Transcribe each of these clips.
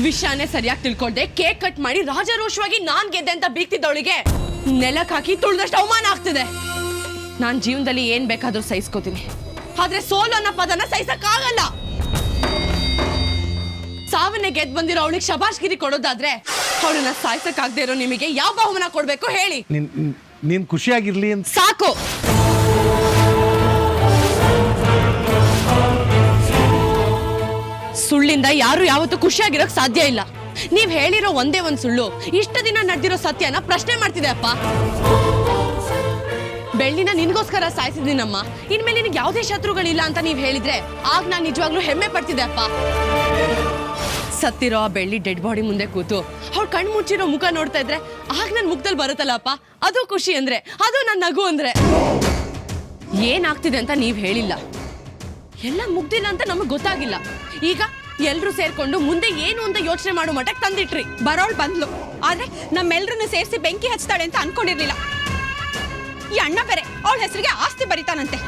ವಿಷಯನೇ ಸರಿಯಾಗಿ ತಿಳ್ಕೊಂಡೆ ಕೇಕ್ ಕಟ್ ಮಾಡಿ ರಾಜಾರೋಷವಾಗಿ ನಾನ್ ಗೆದ್ದೆ ಅಂತ ಬೀಗ್ತಿದ್ದವಳಿಗೆ ನೆಲಕ್ಕೆ ಹಾಕಿ ತುಳಿದಷ್ಟು ಅವಮಾನ ಆಗ್ತಿದೆ. ನಾನ್ ಜೀವನದಲ್ಲಿ ಏನ್ ಬೇಕಾದ್ರೂ ಸಹಿಸ್ಕೋತೀನಿ, ಆದ್ರೆ ಸೋಲು ಅನ್ನೋ ಪದನ ಸಹಿಸಕ್ಕಾಗಲ್ಲ. ಸಾವನ್ನೇ ಗೆದ್ದು ಬಂದಿರೋ ಅವಳಿಗೆ ಶಬಾಷ್ಗಿರಿ ಕೊಡೋದಾದ್ರೆ ಅವಳನ್ನ ಸಾಯಿಸಕ್ಕಾಗದೇ ಇರೋ ನಿಮಗೆ ಯಾವ ಬಹುಮಾನ ಕೊಡ್ಬೇಕು ಹೇಳಿ? ನೀನ್ ಖುಷಿಯಾಗಿರ್ಲಿ ಅಂತ ಸಾಕು. ಸುಳ್ಳಿಂದ ಯಾರು ಯಾವತ್ತೂ ಖುಷಿಯಾಗಿರೋಕ್ ಸಾಧ್ಯ ಇಲ್ಲ. ನೀವ್ ಹೇಳಿರೋ ಒಂದೇ ಒಂದ್ ಸುಳ್ಳು ಇಷ್ಟು ದಿನ ನಡೆದಿರೋ ಸತ್ಯನ ಪ್ರಶ್ನೆ ಮಾಡ್ತಿದೆ ಅಪ್ಪ. ಬೆಳ್ಳಿನ ನಿನ್ಗೋಸ್ಕರ ಸಾಯಿಸಿದ್ದೀನಮ್ಮ, ಇನ್ಮೇಲೆ ನಿನಗೆ ಯಾವುದೇ ಶತ್ರುಗಳಿಲ್ಲ ಅಂತ ನೀವ್ ಹೇಳಿದ್ರೆ ಆಗ ನಾನ್ ನಿಜವಾಗ್ಲೂ ಹೆಮ್ಮೆ ಪಡ್ತಿದ್ದೆ ಅಪ್ಪ. ಸತ್ತಿರೋ ಆ ಬೆಳ್ಳಿ ಡೆಡ್ ಬಾಡಿ ಮುಂದೆ ಕೂತು ಅವ್ಳ ಕಣ್ ಮುಚ್ಚಿರೋ ಮುಖ ನೋಡ್ತಾ ಇದ್ರೆ ಆಗ ನನ್ ಮುಖದಲ್ಲಿ ಬರುತ್ತಲ್ಲಪ್ಪ, ಅದು ಖುಷಿ ಅಂದ್ರೆ, ಅದು ನನ್ನ ನಗು ಅಂದ್ರೆ. ಏನಾಗ್ತಿದೆ ಅಂತ ನೀವ್ ಹೇಳಿಲ್ಲ, ಎಲ್ಲ ಮುಗ್ದಿಲ್ಲ ಅಂತ ನಮಗ್ ಗೊತ್ತಾಗಿಲ್ಲ. ಈಗ ಎಲ್ರು ಸೇರ್ಕೊಂಡು ಮುಂದೆ ಏನು ಅಂತ ಯೋಚನೆ ಮಾಡೋ ಮಟ್ಟಕ್ಕೆ ತಂದಿಟ್ರಿ. ಬರೋಳ್ ಬಂದ್ಲು, ಆದ್ರೆ ನಮ್ಮೆಲ್ರನ್ನ ಸೇರಿಸಿ ಬೆಂಕಿ ಹಚ್ತಾಳೆ ಅಂತ ಅನ್ಕೊಂಡಿರ್ಲಿಲ್ಲ. ಈ ಅಣ್ಣ ಬೇರೆ ಅವಳ ಹೆಸರಿಗೆ ಆಸ್ತಿ ಬರಿತಾನಂತೆ.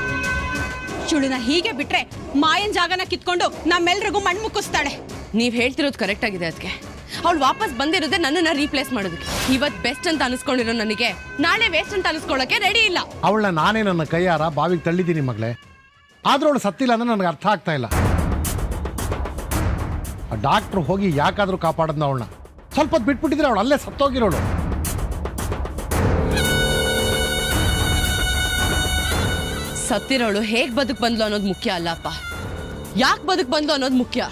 ಚುಳುನ ಹೀಗೆ ಬಿಟ್ರೆ ಮಾಯನ್ ಜಾಗನ ಕಿತ್ಕೊಂಡು ನಮ್ಮೆಲ್ರಿಗೂ ಮಣ್ಣು ಮುಕ್ಕಿಸ್ತಾಳೆ. ನೀವ್ ಹೇಳ್ತಿರೋದು ಕರೆಕ್ಟ್ ಆಗಿದೆ. ಅದಕ್ಕೆ ಅವಳು ವಾಪಸ್ ಬಂದಿರೋದೇ ನನ್ನನ್ನ ರೀಪ್ಲೇಸ್ ಮಾಡೋದಕ್ಕೆ. ಇವತ್ ಬೆಸ್ಟ್ ಅಂತ ಅನಿಸ್ಕೊಂಡಿರೋ ನನಗೆ ನಾಳೆ ವೇಸ್ಟ್ ಅಂತ ಅನಿಸ್ಕೊಳ್ಳೋಕೆ ರೆಡಿ ಇಲ್ಲ. ಅವಳನ್ನ ನಾನೇ ನನ್ನ ಕೈಯಾರ ಬಾವಿಗೆ ತಳ್ಳಿದ್ದೀನಿ ಮಗಳೇ, ಆದ್ರೂ ಅವಳು ಸತ್ತಿಲ್ಲ ಅಂದ್ರೆ ನನಗೆ ಅರ್ಥ ಆಗ್ತಾ ಇಲ್ಲ. ಆ ಡಾಕ್ಟ್ರು ಹೋಗಿ ಯಾಕಾದ್ರೂ ಕಾಪಾಡದ್ನ ಅವಳನ್ನ? ಸ್ವಲ್ಪ ಹೊತ್ತು ಬಿಟ್ಬಿಟ್ಟಿದ್ರೆ ಅವಳು ಅಲ್ಲೇ ಸತ್ತೋಗಿರೋಳು. ಸತ್ತಿರೋಳು ಹೇಗ್ ಬದುಕ್ ಬಂದ್ಲು ಅನ್ನೋದು ಮುಖ್ಯ ಅಲ್ಲಪ್ಪ, ಯಾಕೆ ಬದುಕ್ ಬಂದ್ಲು ಅನ್ನೋದು ಮುಖ್ಯ.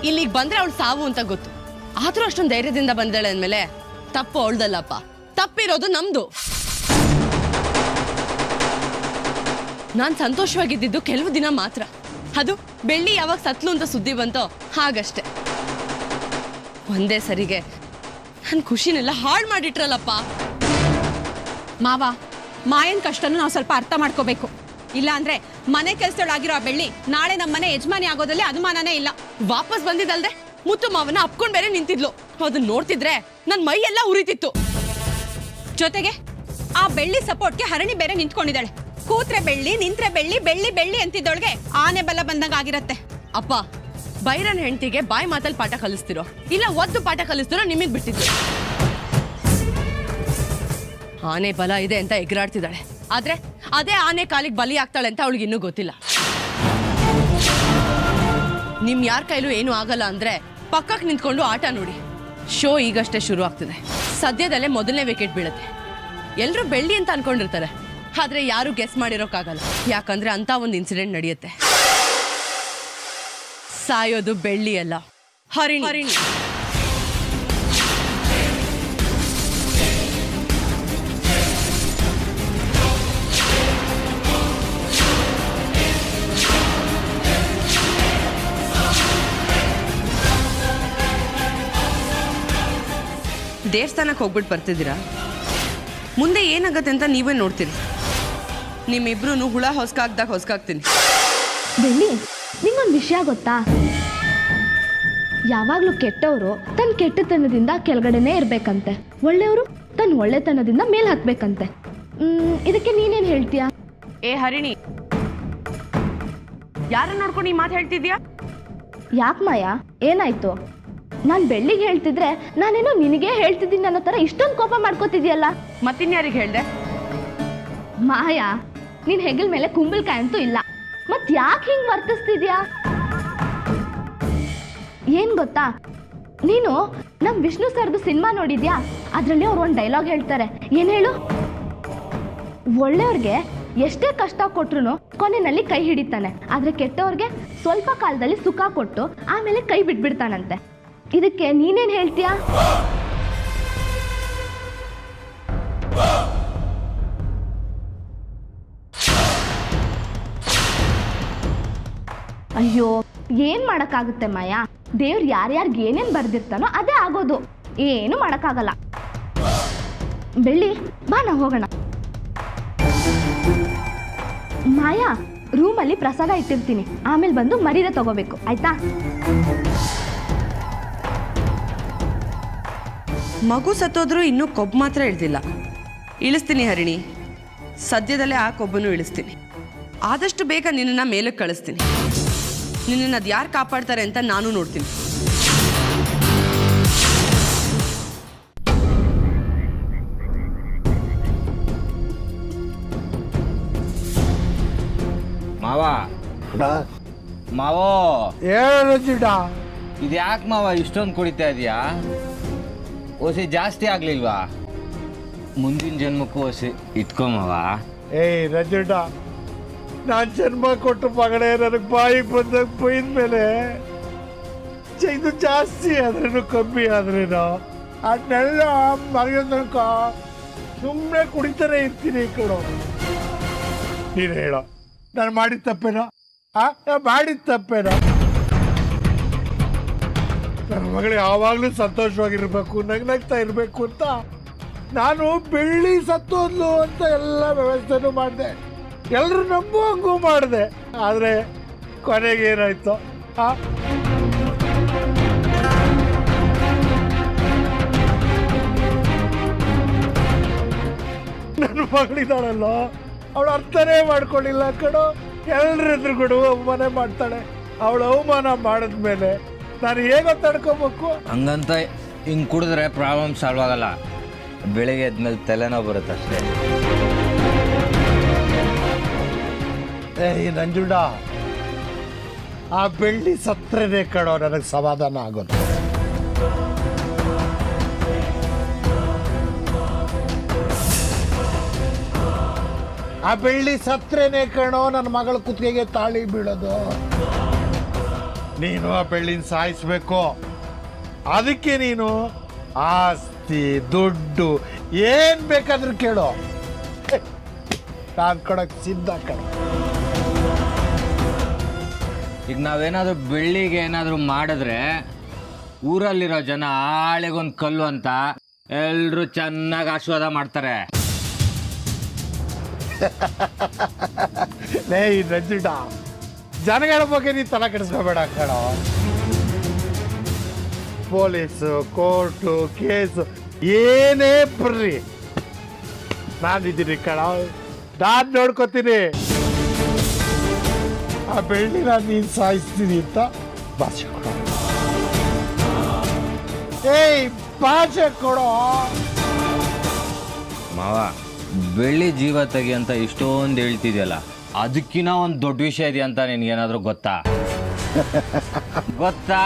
ಇಲ್ಲಿಗೆ ಬಂದ್ರೆ ಅವಳು ಸಾವು ಅಂತ ಗೊತ್ತು, ಆದ್ರೂ ಅಷ್ಟೊಂದು ಧೈರ್ಯದಿಂದ ಬಂದಾಳೆ ಅಂದ್ಮೇಲೆ ತಪ್ಪು ಅವಳ್ದಲ್ಲಪ್ಪ, ತಪ್ಪಿರೋದು ನಮ್ದು. ನಾನ್ ಸಂತೋಷವಾಗಿದ್ದು ಕೆಲವು ದಿನ ಮಾತ್ರ. ಅದು ಬೆಳ್ಳಿ ಯಾವಾಗ ಸತ್ಲು ಅಂತ ಸುದ್ದಿ ಬಂತೋ ಹಾಗಷ್ಟೆ. ಒಂದೇ ಸರಿಗೆ ನನ್ ಖುಷಿನೆಲ್ಲ ಹಾಳು ಮಾಡಿಟ್ರಲ್ಲಪ್ಪ. ಮಾವ, ಮಾಯನ್ ಕಷ್ಟನು ನಾವು ಸ್ವಲ್ಪ ಅರ್ಥ ಮಾಡ್ಕೋಬೇಕು. ಇಲ್ಲ ಅಂದ್ರೆ ಮನೆ ಕೆಲಸದೊಳಾಗಿರೋ ಆ ಬೆಳ್ಳಿ ನಾಳೆ ನಮ್ಮ ಮನೆ ಯಜಮಾನಿ ಆಗೋದ್ರಲ್ಲಿ ಅನುಮಾನನೇ ಇಲ್ಲ. ವಾಪಸ್ ಬಂದಿದ್ದಲ್ದೆ ಮುತ್ತು ಮಾವನ ಅಪ್ಕೊಂಡ್ ಬೇರೆ ನಿಂತಿದ್ಲು. ಅದನ್ನ ನೋಡ್ತಿದ್ರೆ ನನ್ ಮೈ ಎಲ್ಲ ಉರಿತಿತ್ತು. ಜೊತೆಗೆ ಆ ಬೆಳ್ಳಿ ಸಪೋರ್ಟ್ಗೆ ಹರಣಿ ಬೇರೆ ನಿಂತ್ಕೊಂಡಿದ್ದಾಳೆ. ಕೂತ್ರೆ ಬೆಳ್ಳಿ, ನಿಂತ್ರೆ ಬೆಳ್ಳಿ, ಬೆಳ್ಳಿ ಬೆಳ್ಳಿ ಅಂತಿದ್ದೊಳಗೆ ಆನೆ ಬಲ ಬಂದಂಗ ಆಗಿರತ್ತೆ. ಅಪ್ಪ, ಬೈರನ್ ಹೆಂಡತಿಗೆ ಬಾಯಿ ಮಾತಲ್ಲಿ ಪಾಠ ಕಲಿಸ್ತಿರೋ ಇಲ್ಲ ಒದ್ದು ಪಾಠ ಕಲಿಸ್ತಿರೋ ನಿಮಗ್ ಬಿಟ್ಟಿದ್ರು. ಆನೆ ಬಲ ಇದೆ ಅಂತ ಎಗರಾಡ್ತಿದ್ದಾಳೆ, ಆದ್ರೆ ಅದೇ ಆನೆ ಕಾಲಿಗೆ ಬಲಿ ಆಗ್ತಾಳೆ ಅಂತ ಅವಳಿಗೆ ಇನ್ನೂ ಗೊತ್ತಿಲ್ಲ. ನಿಮ್ ಯಾರ ಕೈಲೂ ಏನು ಆಗಲ್ಲ ಅಂದ್ರೆ ಪಕ್ಕಕ್ಕೆ ನಿಂತ್ಕೊಂಡು ಆಟ ನೋಡಿ. ಶೋ ಈಗಷ್ಟೇ ಶುರು ಆಗ್ತಿದೆ, ಸದ್ಯದಲ್ಲೇ ಮೊದಲನೇ ವಿಕೆಟ್ ಬೀಳುತ್ತೆ. ಎಲ್ರು ಬೆಳ್ಳಿ ಅಂತ ಅನ್ಕೊಂಡಿರ್ತಾರೆ, ಆದ್ರೆ ಯಾರು ಗೆಸ್ ಮಾಡಿರೋಕ್ಕಾಗಲ್ಲ. ಯಾಕಂದ್ರೆ ಅಂತ ಒಂದು ಇನ್ಸಿಡೆಂಟ್ ನಡೆಯುತ್ತೆ. ಸಾಯೋದು ಬೆಳ್ಳಿ ಅಲ್ಲ, ಹರಿಣಿ. ದೇವಸ್ಥಾನಕ್ಕೆ ಹೋಗ್ಬಿಟ್ಟು ಬರ್ತಿದ್ದೀರಾ? ಮುಂದೆ ಏನಾಗತ್ತೆ ಅಂತ ನೀವೇ ನೋಡ್ತೀರಿ. ನಿಮ್ಮಿಬ್ರು ಹುಳ ಹೊಸ್ಕಾಗ್ತೀನಿ. ಬೆಳ್ಳಿ, ನಿಂಗೊಂದು ವಿಷಯ ಗೊತ್ತಾ? ಯಾವಾಗ್ಲೂ ಕೆಟ್ಟವರು ತನ್ನ ಕೆಟ್ಟತನದಿಂದ ಕೆಳಗಡೆನೇ ಇರ್ಬೇಕಂತೆ, ಒಳ್ಳೆಯವರು ತನ್ನ ಒಳ್ಳೆತನದಿಂದ ಮೇಲ್ ಹತ್ಬೇಕಂತೆ. ಇದಕ್ಕೆ ನೀನೇನ್ ಹೇಳ್ತೀಯಾ? ಏ ಹರಿಣಿ, ಯಾರನ್ನ ನೋಡ್ಕೊಂಡು ಈ ಮಾತು ಹೇಳ್ತಿದ್ಯಾ? ಯಾಕೆ ಮಾಯಾ, ಏನಾಯ್ತು? ನಾನು ಬೆಳ್ಳಿಗೆ ಹೇಳ್ತಿದ್ರೆ ನಾನೇನೋ ನಿನಗೆ ಹೇಳ್ತಿದ್ದೀನಿ ಅನ್ನೋ ಥರ ಇಷ್ಟೊಂದು ಕೋಪ ಮಾಡ್ಕೋತಿದ್ಯಲ್ಲ. ಮತ್ತಿನ್ಯಾರಿಗೆ ಹೇಳ್ದೆ? ಮಾಯಾ, ನೀನ್ ಹೆಗಲ್ ಮೇಲೆ ಕುಂಬಳಕಾಯಿ ಅಂತೂ ಇಲ್ಲ, ಮತ್ ಯಾಕೆ ಹಿಂಗ್ ವರ್ತಿಸ್ತಿದ್ಯಾ? ಏನ್ ಗೊತ್ತಾ, ನೀನು ನಮ್ ವಿಷ್ಣು ಸರ್ದು ಸಿನಿಮಾ ನೋಡಿದ್ಯಾ? ಅದ್ರಲ್ಲಿ ಅವ್ರು ಒಂದು ಡೈಲಾಗ್ ಹೇಳ್ತಾರೆ. ಏನ್ ಹೇಳು? ಒಳ್ಳೆಯವ್ರಿಗೆ ಎಷ್ಟೇ ಕಷ್ಟ ಕೊಟ್ರು ಕೊನೆಯಲ್ಲಿ ಕೈ ಹಿಡಿತಾನೆ, ಆದ್ರೆ ಕೆಟ್ಟವ್ರಿಗೆ ಸ್ವಲ್ಪ ಕಾಲದಲ್ಲಿ ಸುಖ ಕೊಟ್ಟು ಆಮೇಲೆ ಕೈ ಬಿಟ್ಬಿಡ್ತಾನಂತೆ. ಇದಕ್ಕೆ ನೀನೇನ್ ಹೇಳ್ತೀಯಾ? ಅಯ್ಯೋ, ಏನ್ ಮಾಡಕ್ಕಾಗುತ್ತೆ ಮಾಯಾ? ದೇವ್ರು ಯಾರ್ಯಾರಿಗೆ ಏನೇನ್ ಬರ್ದಿರ್ತಾನೋ ಅದೇ ಆಗೋದು, ಏನು ಮಾಡಕ್ಕಾಗಲ್ಲ. ಬೆಳ್ಳಿ, ಬಾ ನಾವು ಹೋಗೋಣ. ಮಾಯಾ, ರೂಮಲ್ಲಿ ಪ್ರಸಾದ ಇಟ್ಟಿರ್ತೀನಿ, ಆಮೇಲೆ ಬಂದು ಮರೀದೆ ತಗೋಬೇಕು, ಆಯ್ತಾ? ಮಗು ಸತ್ತೋದ್ರೂ ಇನ್ನೂ ಕೊಬ್ಬು ಮಾತ್ರ ಇಳಿದಿಲ್ಲ. ಇಳಿಸ್ತೀನಿ ಹರಿಣಿ, ಸದ್ಯದಲ್ಲೇ ಆ ಕೊಬ್ಬನ್ನು ಇಳಿಸ್ತೀನಿ. ಆದಷ್ಟು ಬೇಗ ನಿನ್ನನ್ನು ಮೇಲಕ್ಕೆ ಕಳಿಸ್ತೀನಿ. ನಿನ್ನನ್ನು ಅದು ಯಾರು ಕಾಪಾಡ್ತಾರೆ ಅಂತ ನಾನು ನೋಡ್ತೀನಿ. ಮಾವ ಮಾವೋ ಏನಿಡ ಇದು ಯಾಕೆ ಮಾವ ಇಷ್ಟೊಂದು ಕುಡಿತಾ ಇದೀಯಾ? ಓಸಿ ಜಾಸ್ತಿ ಆಗ್ಲಿಲ್ವಾ? ಮುಂದಿನ ಜನ್ಮಕ್ಕೂ ಓಸಿ ಇಟ್ಕೊ ಮಾವ. ಏಯ್ ರಜುಡ, ನಾನು ಜನ್ಮ ಕೊಟ್ಟು ಮಗಳೇ ನನಗೆ ಬಾಯಿಗೆ ಬಂದಾಗ ಬೈದ ಮೇಲೆ ಇದು ಜಾಸ್ತಿ ಆದ್ರೇನು ಕಮ್ಮಿ ಆದ್ರೇನು ಅದನ್ನೆಲ್ಲ ಮಗ ತನಕ ಸುಮ್ಮನೆ ಕುಡಿತಾನೆ ಇರ್ತೀನಿ ಕಣೋ. ನೀನು ಹೇಳೋ, ನಾನು ಮಾಡಿದ ತಪ್ಪೇನೋ? ಮಾಡಿದ ತಪ್ಪೇನೋ? ನನ್ನ ಮಗಳು ಯಾವಾಗಲೂ ಸಂತೋಷವಾಗಿರ್ಬೇಕು, ನಗ್ನಗ್ತಾ ಇರಬೇಕು ಅಂತ ನಾನು ಬೆಳ್ಳಿ ಸತ್ತೋದ್ಲು ಅಂತ ಎಲ್ಲ ವ್ಯವಸ್ಥೆನೂ ಮಾಡಿದೆ, ಎಲ್ಲರೂ ನಂಬುವಂಗೂ ಮಾಡಿದೆ. ಆದರೆ ಕೊನೆಗೆ ಏನಾಯ್ತು? ನನ್ನ ಮಗಳಿದ್ದಾಳಲ್ಲ, ಅವಳು ಅರ್ಥನೇ ಮಾಡ್ಕೊಳ್ಳಿಲ್ಲ ಕಣೋ. ಎಲ್ಲರ ಎದುರುಗಡೆ ಅವಮಾನ ಮಾಡ್ತಾಳೆ. ಅವಳು ಅವಮಾನ ಮಾಡಿದ್ಮೇಲೆ ನಾನು ಹೇಗೋ ತಡ್ಕೋಬೇಕು? ಹಂಗಂತ ಹಿಂಗೆ ಕುಡಿದ್ರೆ ಪ್ರಾಬ್ಲಮ್ ಸಾಲ್ವ್ ಆಗಲ್ಲ. ಬೆಳಿಗ್ಗೆ ಎದ್ಮೇಲೆ ತಲೆನೋವು ಬರುತ್ತೆ ಅಷ್ಟೇ. ಏಯ್ ನಂಜುಂಡ, ಆ ಬೆಳ್ಳಿ ಸತ್ರೇನೆ ಕಣೋ ನನಗೆ ಸಮಾಧಾನ ಆಗೋದು. ಆ ಬೆಳ್ಳಿ ಸತ್ರೇನೆ ಕಣೋ ನನ್ನ ಮಗಳ ಕುತ್ತಿಗೆಗೆ ತಾಳಿ ಬೀಳೋದು. ನೀನು ಆ ಬೆಳ್ಳಿನ ಸಾಯಿಸ್ಬೇಕು. ಅದಕ್ಕೆ ನೀನು ಆಸ್ತಿ ದುಡ್ಡು ಏನ್ ಬೇಕಾದ್ರೂ ಕೇಳೋ, ನಾನು ಕೊಡಕ್ ಸಿದ್ಧ ಕಣ. ಈಗ ನಾವೇನಾದರೂ ಬೆಳ್ಳಿಗೆ ಏನಾದರೂ ಮಾಡಿದ್ರೆ ಊರಲ್ಲಿರೋ ಜನ ಆಳೆಗೊಂದು ಕಲ್ಲು ಅಂತ ಎಲ್ಲರೂ ಚೆನ್ನಾಗಿ ಆಶೀರ್ವಾದ ಮಾಡ್ತಾರೆ. ಲೇ ರಜಿಡ, ಜನಗಳ ಬಗ್ಗೆ ನೀನು ತಲೆ ಕೆಡಿಸ್ಕೋಬೇಡ ಕಣೋ. ಪೊಲೀಸು, ಕೋರ್ಟು, ಕೇಸು ಏನೇ ಬರ್ರಿ, ನಾನಿದ್ದೀನಿ ಕಣ, ನಾನು ನೋಡ್ಕೋತೀನಿ. ಆ ಬೆಳ್ಳಿನ ನೀನು ಸಾಯಿಸ್ತೀನಿ ಅಂತ ಭಾಷೆ ಕೊಡೋ. ಏಯ್ ಭಾಷೆ ಕೊಡೋ. ಮಾವ, ಬೆಳ್ಳಿ ಜೀವ ತೆಗಿ ಅಂತ ಇಷ್ಟೊಂದು ಹೇಳ್ತಿದ್ಯಲ್ಲ, ಅದಕ್ಕಿಂತ ಒಂದು ದೊಡ್ಡ ವಿಷಯ ಇದೆಯಾ ಅಂತ ನಿನ್ಗೇನಾದರೂ ಗೊತ್ತಾ? ಗೊತ್ತಾ?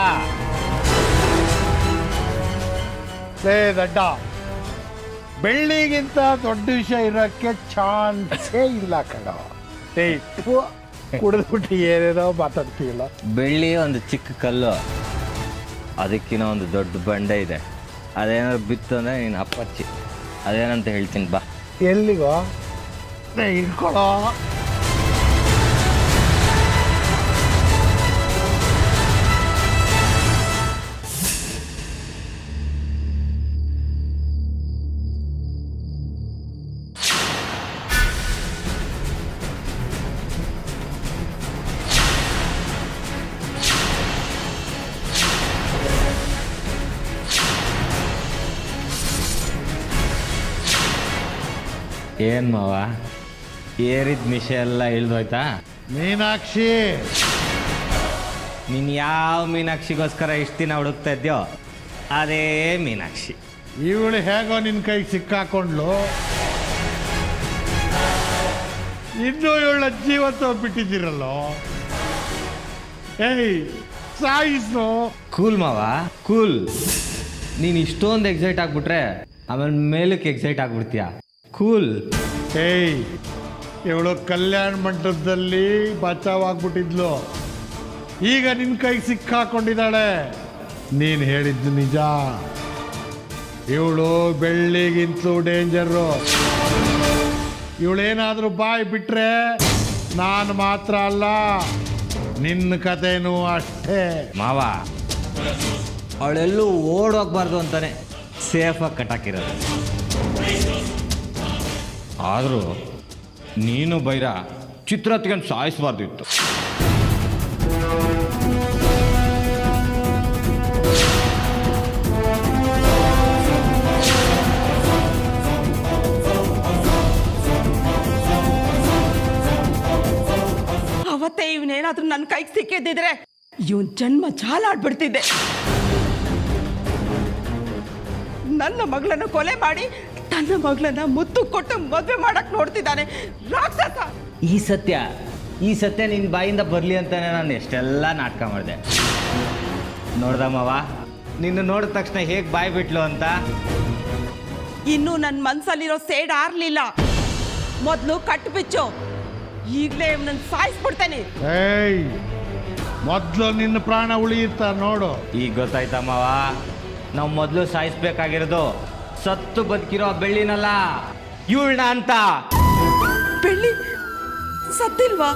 ಲೇ ದಡ್ಡ, ಬೆಳ್ಳಿಗಿಂತ ದೊಡ್ಡ ವಿಷಯ ಇರೋಕ್ಕೆ ಚಾನ್ಸೇ ಇಲ್ಲ ಕಣೋ. ಏಯ್ ಕುಡಿದ್ಬಿಟ್ಟು ಏನೇನೋ ಮಾತಾಡ್ತೀವಿಲ್ಲ. ಬೆಳ್ಳಿ ಒಂದು ಚಿಕ್ಕ ಕಲ್ಲು, ಅದಕ್ಕಿಂತ ಒಂದು ದೊಡ್ಡ ಬಂಡೆ ಇದೆ. ಅದೇನಾದ್ರು ಬಿತ್ತು ಅಂದರೆ ನೀನು ಅಪ್ಪಚ್ಚಿ. ಅದೇನಂತ ಹೇಳ್ತೀನಿ ಬಾ. ಎಲ್ಲಿಗೋ ಇಟ್ಕೊಳ್ಳೋ. ಏನು ಮಾವ, ಏರಿದ ಮಿಷ ಎಲ್ಲ ಇಳ್ದೋಯ್ತಾ? ಮೀನಾಕ್ಷಿ, ನೀನು ಯಾವ ಮೀನಾಕ್ಷಿಗೋಸ್ಕರ ಇಷ್ಟು ದಿನ ಹುಡುಕ್ತಾ ಇದ್ಯೋ ಅದೇ ಮೀನಾಕ್ಷಿ. ಇವಳು ಹೇಗೋ ನಿನ್ನ ಕೈಗೆ ಸಿಕ್ಕಾಕೊಂಡ್ಲು, ಇನ್ನೂ ಇವಳ ಜೀವತ್ತು ಬಿಟ್ಟಿದ್ದೀರಲ್ಲೋ. ಏಯ್ ಸಾಯಿಸ್ನು. ಕೂಲ್ ಮಾವ, ಕೂಲ್. ನೀನು ಇಷ್ಟೊಂದು ಎಕ್ಸೈಟ್ ಆಗ್ಬಿಟ್ರೆ ಆಮೇಲೆ ಮೇಲಕ್ಕೆ ಎಕ್ಸೈಟ್ ಆಗ್ಬಿಡ್ತೀಯ. ಕೂಲ್. ಏಯ್, ಇವಳು ಕಲ್ಯಾಣ ಮಂಟಪದಲ್ಲಿ ಬಚಾವಾಗ್ಬಿಟ್ಟಿದ್ಲು, ಈಗ ನಿನ್ನ ಕೈಗೆ ಸಿಕ್ಕಾಕೊಂಡಿದ್ದಾಳೆ. ನೀನು ಹೇಳಿದ್ದು ನಿಜ. ಇವಳು ಬೆಳ್ಳಿಗಿಂತಲೂ ಡೇಂಜರು. ಇವಳೇನಾದರೂ ಬಾಯಿ ಬಿಟ್ರೆ ನಾನು ಮಾತ್ರ ಅಲ್ಲ, ನಿನ್ನ ಕಥೆನೂ ಅಷ್ಟೇ. ಮಾವ, ಅವಳೆಲ್ಲೂ ಓಡೋಗ್ಬಾರ್ದು ಅಂತಾನೆ ಸೇಫಾಗಿ ಕಟ್ಟಾಕಿರೋದು. ಆದರೂ ನೀನು ಬೈರ ಚಿತ್ರತ್ಗೆ ಸಾಯಿಸಬಾರ್ದಿತ್ತು. ಅವತ್ತೇ ಇವನೇನಾದ್ರೂ ನನ್ನ ಕೈಗೆ ಸಿಕ್ಕಿದ್ದಿದ್ರೆ ಇವನ್ ಜನ್ಮ ಜಾಲಾಡ್ಬಿಡ್ತಿದ್ದೆ. ನನ್ನ ಮಗಳನ್ನ ಕೊಲೆ ಮಾಡಿ ತನ್ನ ಮಗಳನ್ನ ಮುತ್ತು ಕೊಟ್ಟು ಮದುವೆ ಮಾಡಕ್ ನೋಡ್ತಿದ್ದಾನೆ ರಾಕ್ಷಸ. ಈ ಸತ್ಯ ನಿನ್ನ ಬಾಯಿಂದ ಬರಲಿ ಅಂತಾನೆ ನಾನು ಎಷ್ಟೆಲ್ಲ ನಾಟಕ ಮಾಡಿದೆ. ನೋಡ್ದಮ್ಮವ, ನಿನ್ನ ನೋಡಿದ ತಕ್ಷಣ ಹೇಗೆ ಬಾಯಿ ಬಿಟ್ಲು ಅಂತ. ಇನ್ನೂ ನನ್ನ ಮನ್ಸಲ್ಲಿರೋ ಸೇಡ್ ಆರ್ಲಿಲ್ಲ. ಮೊದಲು ಕಟ್ಟು ಬಿಚ್ಚು, ಈಗಲೇ ನನ್ನ ಸಾಯಿಸ್ಬಿಡ್ತೇನೆ. ಏಯ್, ಮೊದಲು ನಿನ್ನ ಪ್ರಾಣ ಉಳಿಯುತ್ತ ನೋಡು. ಈಗ ಗೊತ್ತಾಯ್ತಮ್ಮವ, ನಾವು ಮೊದಲು ಸಾಯಿಸ್ಬೇಕಾಗಿರೋದು ಸತ್ತು ಬದುಕಿರೋ ಬೆಳ್ಳಿನಲ್ಲ, ಇವಳನ್ನ ಅಂತ. ಬೆಳ್ಳಿ ಸತ್ತಿಲ್ವಾ?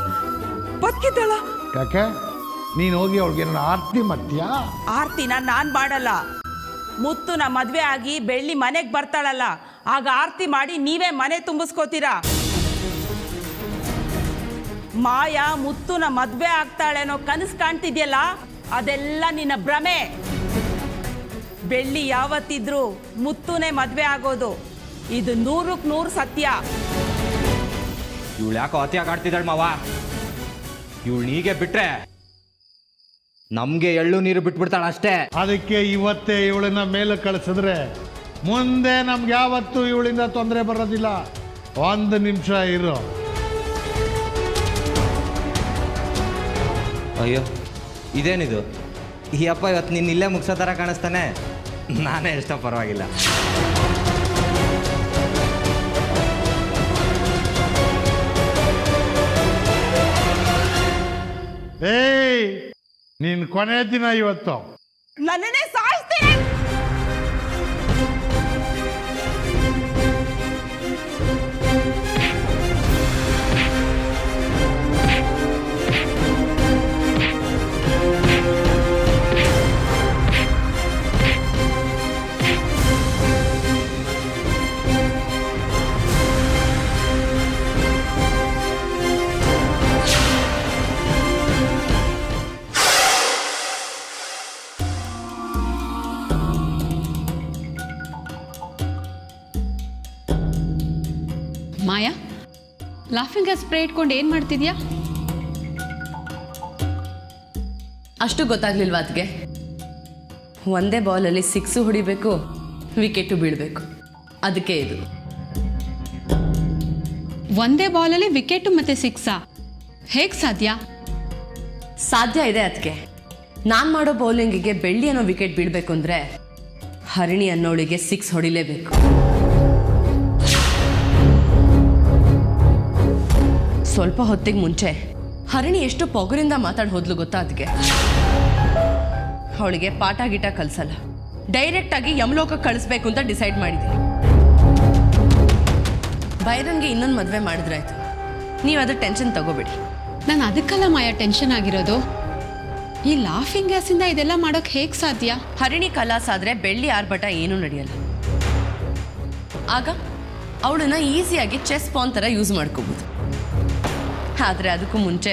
ಬದುಕಿದ್ದಾಳ? ಯಾಕೆ ನೀನು ಹೋಗಿ ಅವಳಿಗೆ ನನ್ನ ಆರತಿ ಮಾಡ್ತೀಯಾ? ಆರ್ತಿನ ನಾನ್ ಮಾಡಲ್ಲ. ಮುತ್ತುನ ಮದ್ವೆ ಆಗಿ ಬೆಳ್ಳಿ ಮನೆಗೆ ಬರ್ತಾಳಲ್ಲ, ಆಗ ಆರ್ತಿ ಮಾಡಿ ನೀವೇ ಮನೆ ತುಂಬಿಸ್ಕೋತೀರಾ. ಮಾಯಾ ಮುತ್ತುನ ಮದ್ವೆ ಆಗ್ತಾಳೇನೋ ಕನಸು ಕಾಣ್ತಿದ್ಯಲ್ಲ, ಅದೆಲ್ಲ ನಿನ್ನ ಭ್ರಮೆ. ಬೆಳ್ಳಿ ಯಾವತ್ತಿದ್ರು ಮುತ್ತುನೇ ಮದ್ವೆ ಆಗೋದು, ಇದು 100ಕ್ಕೆ 100 ಸತ್ಯ. ಇವಳು ಯಾಕೋ ಅತಿಯಾಗಿ ಆಡ್ತಿದ್ದಾಳೆ ಮಾವ. ಇವಳು ಹೀಗೆ ಬಿಟ್ರೆ ನಮಗೆ ಎಳ್ಳು ನೀರು ಬಿಟ್ಬಿಡ್ತಾಳೆ ಅಷ್ಟೇ. ಅದಕ್ಕೆ ಇವತ್ತೇ ಇವಳನ್ನ ಮೇಲೆ ಕಳಿಸಿದ್ರೆ ಮುಂದೆ ನಮ್ಗೆ ಯಾವತ್ತೂ ಇವಳಿಂದ ತೊಂದರೆ ಬರೋದಿಲ್ಲ. 1 ನಿಮಿಷ ಇರು. ಅಯ್ಯೋ, ಇದೇನಿದು? ಈ ಅಪ್ಪ ಇವತ್ತು ನೀನು ಇಲ್ಲೇ ಮುಗಿಸೋ ಥರ ಕಾಣಿಸ್ತಾನೆ. ನಾನೇ ಎಷ್ಟೋ ಪರವಾಗಿಲ್ಲ. ಏಯ್, ನಿನ್ ಕೊನೆ ದಿನ ಇವತ್ತು. ನನ್ನನ್ನೇ ಸಾಯಿಸ್ತೀನಿ. ಮಾಯಾ, ಲಾಫಿಂಗ್ ಗ್ಯಾಸ್ ಸ್ಪ್ರೇ ಇಟ್ಕೊಂಡು ಏನು ಮಾಡ್ತಿದ್ಯಾ? ಅಷ್ಟು ಗೊತ್ತಾಗ್ಲಿಲ್ವಾ ಅದಕ್ಕೆ? ಒಂದೇ ಬಾಲಲ್ಲಿ 6 ಹೊಡಿಬೇಕು, ವಿಕೆಟು ಬೀಳಬೇಕು, ಅದಕ್ಕೆ ಇದು. ಒಂದೇ ಬಾಲಲ್ಲಿ ವಿಕೆಟು ಮತ್ತು 6 ಹೇಗೆ ಸಾಧ್ಯ? ಸಾಧ್ಯ ಇದೆ ಅದಕ್ಕೆ. ನಾನು ಮಾಡೋ ಬೌಲಿಂಗಿಗೆ ಬೆಳ್ಳಿ ಅನ್ನೋ ವಿಕೆಟ್ ಬೀಳಬೇಕು ಅಂದರೆ ಹರಿಣಿ ಅನ್ನೋಳಿಗೆ 6 ಹೊಡಿಲೇಬೇಕು. ಸ್ವಲ್ಪ ಹೊತ್ತಿಗೆ ಮುಂಚೆ ಹರಿಣಿ ಎಷ್ಟು ಪೊಗರಿಂದ ಮಾತಾಡಿ ಹೋದ್ಲು ಗೊತ್ತಾ ಅದಕ್ಕೆ? ಅವಳಿಗೆ ಪಾಠ ಗೀಟ ಕಲಿಸಲ್ಲ, ಡೈರೆಕ್ಟಾಗಿ ಯಮಲೋಕಕ್ಕೆ ಕಳಿಸ್ಬೇಕು ಅಂತ ಡಿಸೈಡ್ ಮಾಡಿದ್ದೀನಿ. ಬೈರನ್ಗೆ ಇನ್ನೊಂದು ಮದುವೆ ಮಾಡಿದ್ರಾಯ್ತು. ನೀವು ಅದು ಟೆನ್ಷನ್ ತಗೋಬೇಡಿ. ನಾನು ಅದಕ್ಕೆಲ್ಲ ಮಾಯಾ ಟೆನ್ಷನ್ ಆಗಿರೋದು. ಈ ಲಾಫಿಂಗ್ ಗ್ಯಾಸಿಂದ ಇದೆಲ್ಲ ಮಾಡೋಕ್ಕೆ ಹೇಗೆ ಸಾಧ್ಯ? ಹರಿಣಿ ಕಲಾಸ್ ಆದರೆ ಬೆಳ್ಳಿ ಆರ್ಭಟ ಏನೂ ನಡೆಯಲ್ಲ. ಆಗ ಅವಳನ್ನ ಈಸಿಯಾಗಿ ಚೆಸ್ ಪಾನ್ ಥರ ಯೂಸ್ ಮಾಡ್ಕೋಬೋದು. ಆದರೆ ಅದಕ್ಕೂ ಮುಂಚೆ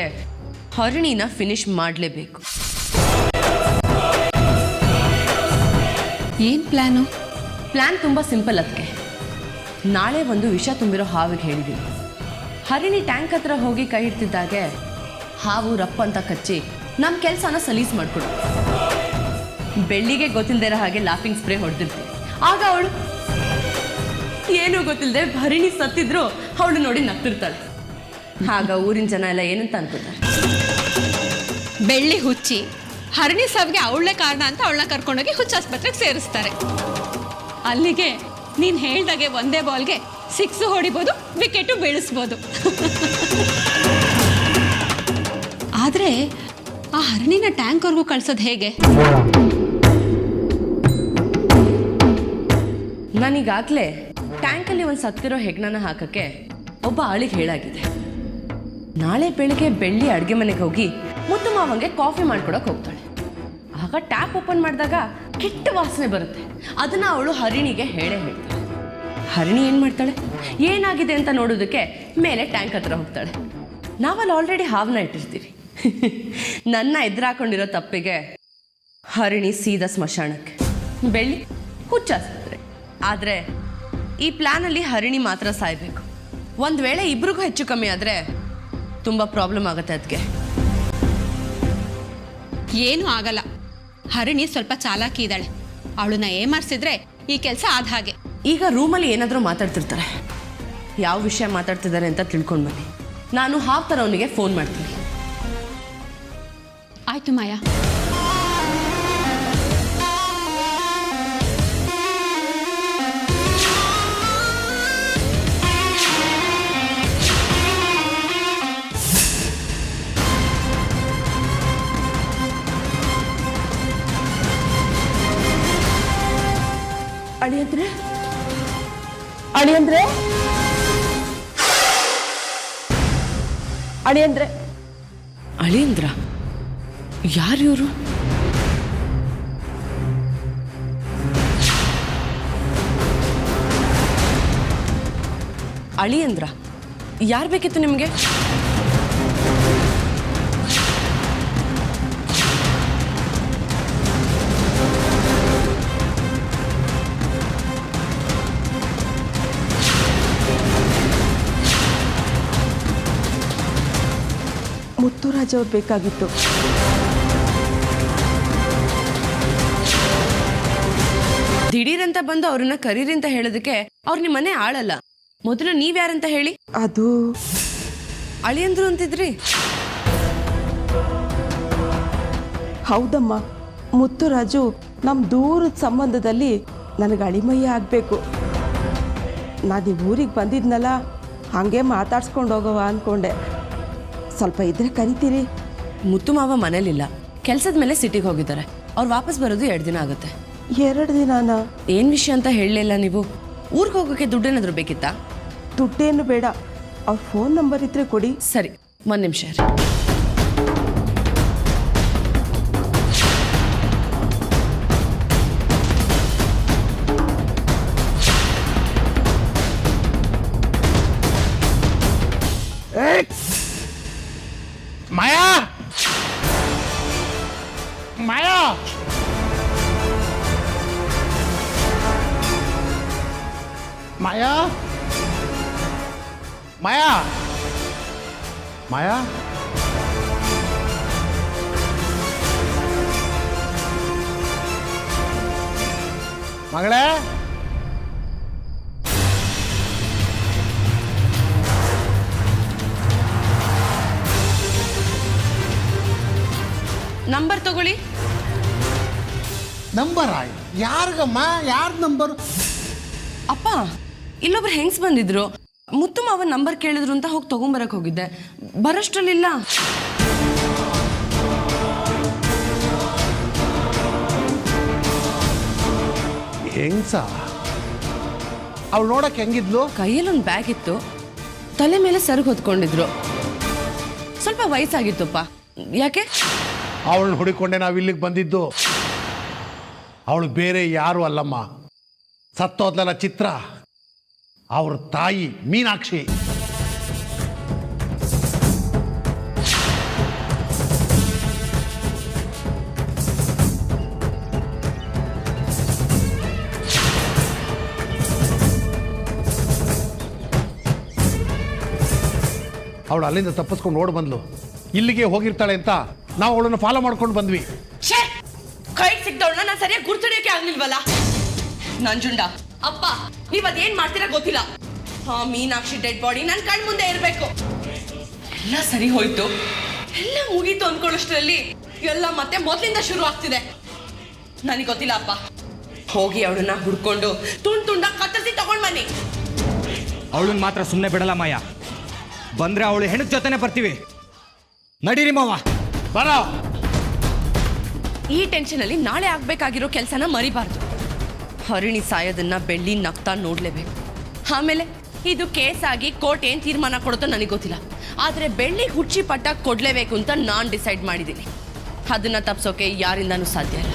ಹರಿಣಿನ ಫಿನಿಶ್ ಮಾಡಲೇಬೇಕು. ಏನು ಪ್ಲ್ಯಾನು? ಪ್ಲ್ಯಾನ್ ತುಂಬ ಸಿಂಪಲ್ ಅದಕ್ಕೆ. ನಾಳೆ ಒಂದು ವಿಷ ತುಂಬಿರೋ ಹಾವಿಗೆ ಹೇಳಿದ್ದೀನಿ. ಹರಿಣಿ ಟ್ಯಾಂಕ್ ಹತ್ರ ಹೋಗಿ ಕೈ ಹಿಡ್ತಿದ್ದಾಗೆ ಹಾವು ರಪ್ಪ ಅಂತ ಕಚ್ಚಿ ನಮ್ಮ ಕೆಲಸನ ಸಲೀಸ್ ಮಾಡಿಕೊಡು. ಬೆಳ್ಳಿಗೆ ಗೊತ್ತಿಲ್ಲದೆ ಇರೋ ಹಾಗೆ ಲಾಫಿಂಗ್ ಸ್ಪ್ರೇ ಹೊಡೆದಿರ್ತೀವಿ. ಆಗ ಅವಳು ಏನೂ ಗೊತ್ತಿಲ್ಲದೆ ಹರಿಣಿ ಸತ್ತಿದ್ರು ಅವಳು ನೋಡಿ ನಗ್ತಿರ್ತಾಳೆ. ಆಗ ಊರಿನ ಜನ ಎಲ್ಲ ಏನಂತ ಅನ್ಕೋತಾರೆ? ಬೆಳ್ಳಿ ಹುಚ್ಚಿ, ಹರಿಣಿ ಸಾವಿಗೆ ಅವಳೇ ಕಾರಣ ಅಂತ ಅವಳನ್ನ ಕರ್ಕೊಂಡೋಗಿ ಹುಚ್ಚಾಸ್ಪತ್ರೆಗೆ ಸೇರಿಸ್ತಾರೆ. ಅಲ್ಲಿಗೆ ನೀನು ಹೇಳ್ದಾಗೆ ಒಂದೇ ಬಾಲ್ಗೆ 6 ಹೊಡಿಬೋದು, ವಿಕೆಟು ಬೀಳಿಸ್ಬೋದು. ಆದರೆ ಆ ಹರಿಣಿನ ಟ್ಯಾಂಕ್ವರೆಗೂ ಕಳ್ಸೋದು ಹೇಗೆ? ನಾನೀಗಾಗಲೇ ಟ್ಯಾಂಕಲ್ಲಿ ಒಂದು ಸತ್ತಿರೋ ಹೆಗ್ಣನ ಹಾಕಕ್ಕೆ ಒಬ್ಬ ಆಳಿಗೆ ಹೇಳಾಗಿದೆ. ನಾಳೆ ಬೆಳಿಗ್ಗೆ ಬೆಳ್ಳಿ ಅಡುಗೆ ಮನೆಗೆ ಹೋಗಿ ಮುತ್ತು ಮಾವಂಗೆ ಕಾಫಿ ಮಾಡ್ಕೊಡಕ್ಕೆ ಹೋಗ್ತಾಳೆ. ಆಗ ಟ್ಯಾಪ್ ಓಪನ್ ಮಾಡಿದಾಗ ಕೆಟ್ಟ ವಾಸನೆ ಬರುತ್ತೆ. ಅದನ್ನ ಅವಳು ಹರಿಣಿಗೆ ಹೇಳ್ತಾಳೆ. ಹರಿಣಿ ಏನು ಮಾಡ್ತಾಳೆ? ಏನಾಗಿದೆ ಅಂತ ನೋಡೋದಕ್ಕೆ ಮೇಲೆ ಟ್ಯಾಂಕ್ ಹತ್ರ ಹೋಗ್ತಾಳೆ. ನಾವಲ್ಲಿ ಆಲ್ರೆಡಿ ಹಾವನ್ನ ಇಟ್ಟಿರ್ತೀವಿ. ನನ್ನ ಎದುರಾಕೊಂಡಿರೋ ತಪ್ಪಿಗೆ ಹರಿಣಿ ಸೀದಾ ಸ್ಮಶಾನಕ್ಕೆ, ಬೆಳ್ಳಿ ಹುಚ್ಚಾಸ್ಪತ್ರೆ. ಆದರೆ ಈ ಪ್ಲ್ಯಾನಲ್ಲಿ ಹರಿಣಿ ಮಾತ್ರ ಸಾಯಬೇಕು. ಒಂದು ವೇಳೆ ಇಬ್ರಿಗೂ ಹೆಚ್ಚು ಕಮ್ಮಿ ಆದರೆ ತುಂಬ ಪ್ರಾಬ್ಲಮ್ ಆಗುತ್ತೆ ಅದಕ್ಕೆ. ಏನೂ ಆಗಲ್ಲ. ಹರಿಣಿ ಸ್ವಲ್ಪ ಚಾಲಾಕಿ ಇದ್ದಾಳೆ. ಅವಳನ್ನ ಏಮಾರಿಸಿದ್ರೆ ಈ ಕೆಲಸ ಆದ ಹಾಗೆ. ಈಗ ರೂಮಲ್ಲಿ ಏನಾದರೂ ಮಾತಾಡ್ತಿರ್ತಾರೆ. ಯಾವ ವಿಷಯ ಮಾತಾಡ್ತಿದ್ದಾರೆ ಅಂತ ತಿಳ್ಕೊಂಡು ಬನ್ನಿ. ನಾನು ಹಾಫ್ತರ ಅವನಿಗೆ ಫೋನ್ ಮಾಡ್ತೀನಿ. ಆಯ್ತು ಮಾಯಾ. ಅಳಿಯಂದ್ರೆ ಅಳಿಯಂದ್ರೆ ಅಳಿಯಂದ್ರೆ ಅಳಿಯಂದ್ರ ಯಾರು ಇವರು? ಅಳಿಯಂದ್ರ ಯಾರು ಬೇಕಿತ್ತು ನಿಮಗೆ? ಮುತ್ತುರಾಜ್ ಅವ್ರು ಬೇಕಾಗಿತ್ತು. ದಿಢೀರಂತ ಬಂದು ಅವ್ರನ್ನ ಕರೀರಿ ಅಂತ ಹೇಳೋದಕ್ಕೆ ಅವ್ರು ನಿಮ್ಮ ಮನೆ ಆಳಲ್ಲ. ಮೊದಲು ನೀವ್ಯಾರಂತ ಹೇಳಿ. ಅದು ಅಳಿಯಂದ್ರು ಅಂತಿದ್ರಿ. ಹೌದಮ್ಮ, ಮುತ್ತುರಾಜು ನಮ್ಮ ದೂರದ ಸಂಬಂಧದಲ್ಲಿ ನನಗೆ ಅಳಿಮಯ್ಯ ಆಗಬೇಕು. ನಾನು ಈ ಊರಿಗೆ ಬಂದಿದ್ನಲ್ಲ, ಹಾಗೆ ಮಾತಾಡ್ಸ್ಕೊಂಡು ಹೋಗವ ಅಂದ್ಕೊಂಡೆ. ಸ್ವಲ್ಪ ಇದ್ರೆ ಕರಿತೀರಿ? ಮುತ್ತು ಮಾವ ಮನೇಲಿಲ್ಲ, ಕೆಲಸದ ಮೇಲೆ ಸಿಟಿಗೆ ಹೋಗಿದ್ದಾರೆ. ಅವ್ರು ವಾಪಸ್ ಬರೋದು 2 ದಿನ ಆಗುತ್ತೆ. 2 ದಿನಾನ? ಏನು ವಿಷಯ ಅಂತ ಹೇಳಲಿಲ್ಲ ನೀವು? ಊರಿಗೆ ಹೋಗೋಕ್ಕೆ ದುಡ್ಡೇನಾದರೂ ಬೇಕಿತ್ತಾ? ದುಡ್ಡೇನು ಬೇಡ, ಅವ್ರ ಫೋನ್ ನಂಬರ್ ಇದ್ರೆ ಕೊಡಿ. ಸರಿ, 1 ನಿಮಿಷ. ಮಾಯಾ, ಮಾಯಾ, ಮಾಯಾ, ಮಾಯಾ, ಮಾಯಾ, ಮಗಳೇ, ನಂಬರ್ ತಗೊಳ್ಳಿ. ನಂಬರ್ ಯಾರಿಗಮ್ಮ? ಯಾರ ನಂಬರ್? ಅಪ್ಪ, ಇಲ್ಲೊಬ್ರು ಹೆಂಗ್ಸ್ ಬಂದಿದ್ರು. ಮುತ್ತು ಮಾವ ನಂಬರ್ ಕೇಳಿದ್ರು ಅಂತ ಹೋಗಿ ತಗೊಂಬರಕ್ ಹೋಗಿದ್ದೆ. ಬರೋಷ್ಟ್ರಲ್ಲಿಲ್ಲ. ಹೆಂಗ್ಸ? ಅವಳು ನೋಡಕ್ಕೆ ಹೆಂಗಿದ್ಲು? ಕೈಯಲ್ಲೊಂದು ಬ್ಯಾಗ್ ಇತ್ತು, ತಲೆ ಮೇಲೆ ಸರಗು ಹೊತ್ಕೊಂಡಿದ್ರು. ಸ್ವಲ್ಪ ವಯಸ್ಸಾಗಿತ್ತಪ್ಪ. ಯಾಕೆ? ಅವಳನ್ನ ಹುಡುಕೊಂಡೆ ನಾವು ಇಲ್ಲಿಗೆ ಬಂದಿದ್ದು. ಅವಳು ಬೇರೆ ಯಾರು ಅಲ್ಲಮ್ಮ, ಸತ್ತೋದ್ಲಲ್ಲ ಚಿತ್ರ, ಅವ್ರ ತಾಯಿ ಮೀನಾಕ್ಷಿ. ಅವಳು ಅಲ್ಲಿಂದ ತಪ್ಪಿಸ್ಕೊಂಡು ಓಡ್ ಬಂದ್ಲು. ಇಲ್ಲಿಗೆ ಹೋಗಿರ್ತಾಳೆ ಅಂತ ನಾವು ಅವಳನ್ನು ಫಾಲೋ ಮಾಡ್ಕೊಂಡು ಬಂದ್ವಿ. ಕೈ ಸಿಕ್ದವಳನ್ನ ನಾನು ಸರಿಯಾಗಿ ಗುರ್ತಿಡಿಯೋಕೆ ಆಗ್ಲಿಲ್ವಲ್ಲ. ನಂಜುಂಡ ಅಪ್ಪ, ನೀವ್ ಅದೇನ್ ಮಾಡ್ತೀರಾ ಗೊತ್ತಿಲ್ಲ. ಮೀನಾಕ್ಷಿ ಡೆಡ್ ಬಾಡಿ ನನ್ನ ಕಣ್ ಮುಂದೆ ಇರ್ಬೇಕು. ಎಲ್ಲ ಸರಿ ಹೋಯ್ತು, ಎಲ್ಲ ಮುಗೀತು ಅನ್ಕೊಳ್ಳೋಷ್ಟ್ರಲ್ಲಿ ಎಲ್ಲ ಮತ್ತೆ ಮೊದಲಿಂದ ಶುರು ಆಗ್ತಿದೆ. ನನಗೆ ಗೊತ್ತಿಲ್ಲ ಅಪ್ಪ. ಹೋಗಿ ಅವಳನ್ನ ಹುಡ್ಕೊಂಡು ತುಂಡ ಕತ್ತರಿಸಿ ತಗೊಂಡ್ ಬನ್ನಿ. ಅವಳನ್ನ ಮಾತ್ರ ಸುಮ್ಮನೆ ಬಿಡಲ್ಲ ಮಾಯಾ. ಬಂದ್ರೆ ಅವಳು ಹೆಣ್ಣು ಜೊತೆನೆ ಬರ್ತೀವಿ. ನಡೀರಿ ಮಾವ. ಬರೋ. ಈ ಟೆನ್ಷನ್ ಅಲ್ಲಿ ನಾಳೆ ಆಗ್ಬೇಕಾಗಿರೋ ಕೆಲಸನ ಮರಿಬಾರ್ದು. ಹರಿಣಿ ಸಾಯೋದನ್ನ ಬೆಳ್ಳಿ ನಗ್ತಾ ನೋಡ್ಲೇಬೇಕು. ಆಮೇಲೆ ಇದು ಕೇಸ್ ಆಗಿ ಕೋರ್ಟ್ ಏನ್ ತೀರ್ಮಾನ ಕೊಡುತ್ತೋ ನನಗೆ ಗೊತ್ತಿಲ್ಲ. ಆದ್ರೆ ಬೆಳ್ಳಿ ಹುಚ್ಚಿ ಪಟ್ಟ ಕೊಡ್ಲೇಬೇಕು ಅಂತ ನಾನ್ ಡಿಸೈಡ್ ಮಾಡಿದ್ದೀನಿ. ಅದನ್ನ ತಪ್ಸೋಕೆ ಯಾರಿಂದಾನೂ ಸಾಧ್ಯ ಇಲ್ಲ.